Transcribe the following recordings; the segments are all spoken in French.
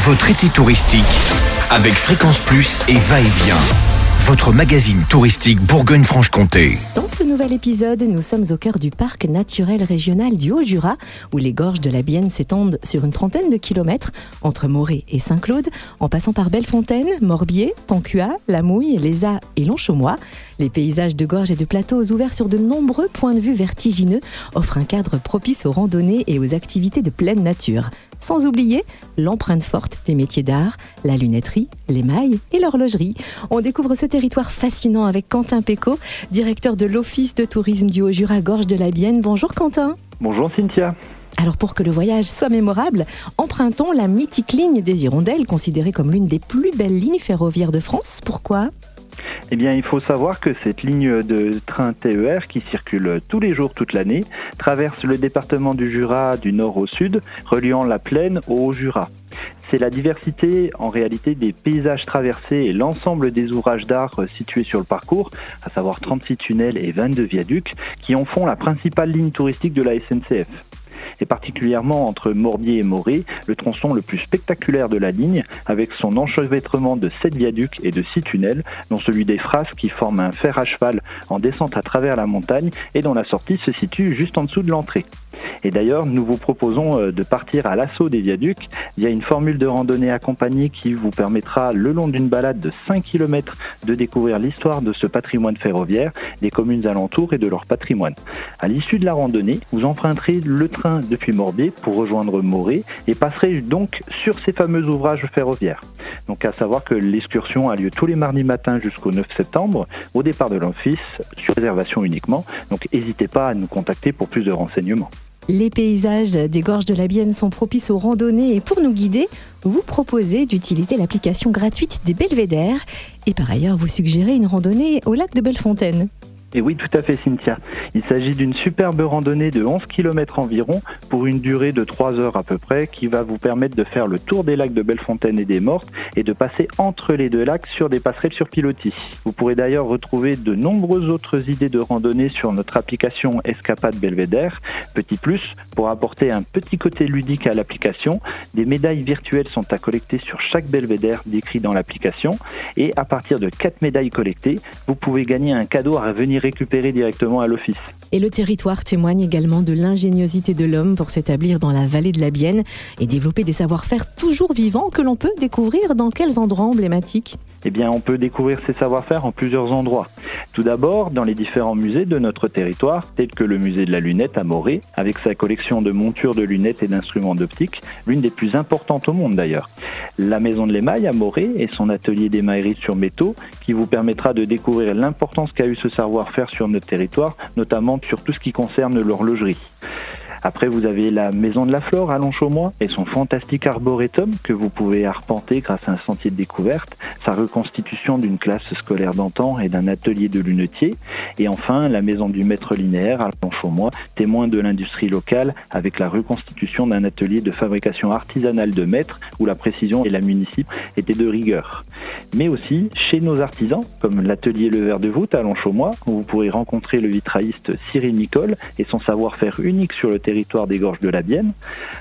Votre été touristique avec Fréquence Plus et Va-et-Vient. Votre magazine touristique Bourgogne-Franche-Comté. Dans ce nouvel épisode, nous sommes au cœur du parc naturel régional du Haut-Jura, où les gorges de la Bienne s'étendent sur une trentaine de kilomètres, entre Morée et Saint-Claude, en passant par Bellefontaine, Morbier, Tancuat, La Mouille, Lézat et Longchaumois. Les paysages de gorges et de plateaux ouverts sur de nombreux points de vue vertigineux offrent un cadre propice aux randonnées et aux activités de pleine nature. Sans oublier l'empreinte forte des métiers d'art, la lunetterie, l'émail et l'horlogerie. On découvre ce territoire fascinant avec Quentin Pécaud, directeur de l'Office de tourisme du Haut-Jura Gorges de la Bienne. Bonjour Quentin. Bonjour Cynthia. Alors pour que le voyage soit mémorable, empruntons la mythique ligne des Hirondelles, considérée comme l'une des plus belles lignes ferroviaires de France. Pourquoi ? Eh bien, il faut savoir que cette ligne de train TER qui circule tous les jours toute l'année traverse le département du Jura du nord au sud, reliant la plaine au Haut-Jura. C'est la diversité en réalité des paysages traversés et l'ensemble des ouvrages d'art situés sur le parcours, à savoir 36 tunnels et 22 viaducs, qui en font la principale ligne touristique de la SNCF. Et particulièrement entre Morbier et Morée, le tronçon le plus spectaculaire de la ligne, avec son enchevêtrement de 7 viaducs et de 6 tunnels, dont celui des Frasques qui forme un fer à cheval en descente à travers la montagne et dont la sortie se situe juste en dessous de l'entrée. Et d'ailleurs, nous vous proposons de partir à l'assaut des viaducs via une formule de randonnée accompagnée qui vous permettra, le long d'une balade de 5 km, de découvrir l'histoire de ce patrimoine ferroviaire, des communes alentours et de leur patrimoine. À l'issue de la randonnée, vous emprunterez le train depuis Morbier pour rejoindre Morée et passerez donc sur ces fameux ouvrages ferroviaires. Donc à savoir que l'excursion a lieu tous les mardis matins jusqu'au 9 septembre, au départ de l'office, sur réservation uniquement. Donc n'hésitez pas à nous contacter pour plus de renseignements. Les paysages des gorges de la Bienne sont propices aux randonnées et pour nous guider, vous proposez d'utiliser l'application gratuite des Belvédères et par ailleurs vous suggérez une randonnée au lac de Bellefontaine. Et oui, tout à fait Cynthia. Il s'agit d'une superbe randonnée de 11 km environ pour une durée de 3 heures à peu près qui va vous permettre de faire le tour des lacs de Bellefontaine et des Mortes et de passer entre les deux lacs sur des passerelles sur pilotis. Vous pourrez d'ailleurs retrouver de nombreuses autres idées de randonnée sur notre application Escapade Belvédère. Petit plus, pour apporter un petit côté ludique à l'application, des médailles virtuelles sont à collecter sur chaque belvédère décrit dans l'application et à partir de 4 médailles collectées, vous pouvez gagner un cadeau à venir récupérer directement à l'office. Et le territoire témoigne également de l'ingéniosité de l'homme pour s'établir dans la vallée de la Bienne et développer des savoir-faire toujours vivants que l'on peut découvrir dans quels endroits emblématiques ? Eh bien, on peut découvrir ces savoir-faire en plusieurs endroits. Tout d'abord, dans les différents musées de notre territoire, tels que le musée de la lunette à Morée, avec sa collection de montures de lunettes et d'instruments d'optique, l'une des plus importantes au monde d'ailleurs. La maison de l'émail à Morée et son atelier d'émaillerie sur métaux, qui vous permettra de découvrir l'importance qu'a eu ce savoir-faire sur notre territoire, notamment sur tout ce qui concerne l'horlogerie. Après, vous avez la Maison de la Flore à Longchaumois et son fantastique arboretum que vous pouvez arpenter grâce à un sentier de découverte, sa reconstitution d'une classe scolaire d'antan et d'un atelier de lunetier. Et enfin, la Maison du Maître linéaire à Longchaumois, témoin de l'industrie locale avec la reconstitution d'un atelier de fabrication artisanale de mètres où la précision et la munici étaient de rigueur. Mais aussi chez nos artisans, comme l'atelier Le Ver de Voûte à Longchaumois, où vous pourrez rencontrer le vitrailliste Cyril Nicole et son savoir-faire unique sur le territoire des gorges de la Bienne.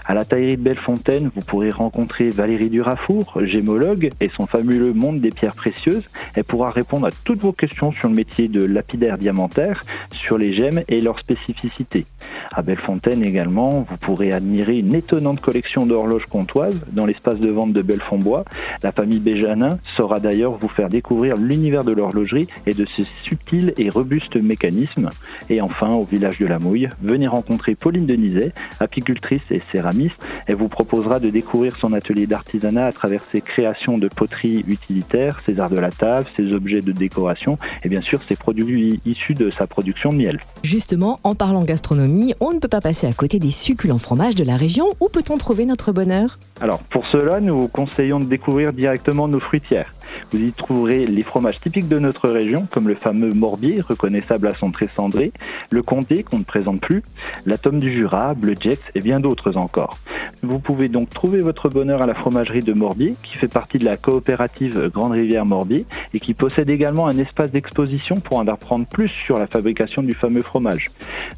À la taillerie de Bellefontaine, vous pourrez rencontrer Valérie Durafour, gémologue, et son fabuleux monde des pierres précieuses. Elle pourra répondre à toutes vos questions sur le métier de lapidaire diamantaire, sur les gemmes et leurs spécificités. À Bellefontaine également, vous pourrez admirer une étonnante collection d'horloges comtoises dans l'espace de vente de Bellefonbois. La famille Béjanin saura d'ailleurs vous faire découvrir l'univers de l'horlogerie et de ses subtils et robustes mécanismes. Et enfin, au village de la Mouille, venez rencontrer Pauline Denizet, apicultrice et céramiste. Elle vous proposera de découvrir son atelier d'artisanat à travers ses créations de poterie utilitaire, ses arts de la table, ses objets de décoration et bien sûr ses produits issus de sa production de miel. Justement, en parlant gastronomie, on ne peut pas passer à côté des succulents fromages de la région. Où peut-on trouver notre bonheur ? Alors pour cela, nous vous conseillons de découvrir directement nos fruitières. Vous y trouverez les fromages typiques de notre région, comme le fameux Morbier, reconnaissable à son trait cendré, le Comté, qu'on ne présente plus, la Tome du Jura. Jura, Bleu Jex et bien d'autres encore. Vous pouvez donc trouver votre bonheur à la fromagerie de Morbier, qui fait partie de la coopérative Grande Rivière Morbier et qui possède également un espace d'exposition pour en apprendre plus sur la fabrication du fameux fromage.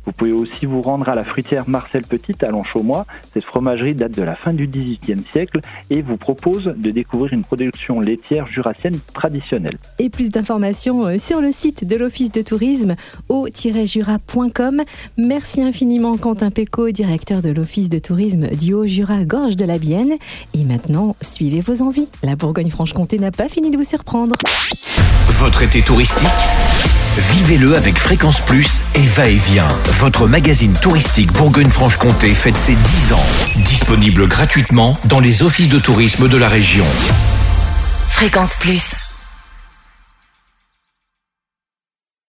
Vous pouvez aussi vous rendre à la fruitière Marcel Petite à Longchaumois. Cette fromagerie date de la fin du XVIIIe siècle et vous propose de découvrir une production laitière jurassienne traditionnelle. Et plus d'informations sur le site de l'Office de tourisme haut-jura.com. Merci infiniment Quentin Pécaud, directeur de l'Office de tourisme du Haut-Jura, Gorge de la Bienne. Et maintenant, suivez vos envies. La Bourgogne-Franche-Comté n'a pas fini de vous surprendre. Votre été touristique, vivez-le avec Fréquence Plus et Va-et-Vient. Votre magazine touristique Bourgogne-Franche-Comté fête ses 10 ans. Disponible gratuitement dans les offices de tourisme de la région. Fréquence Plus.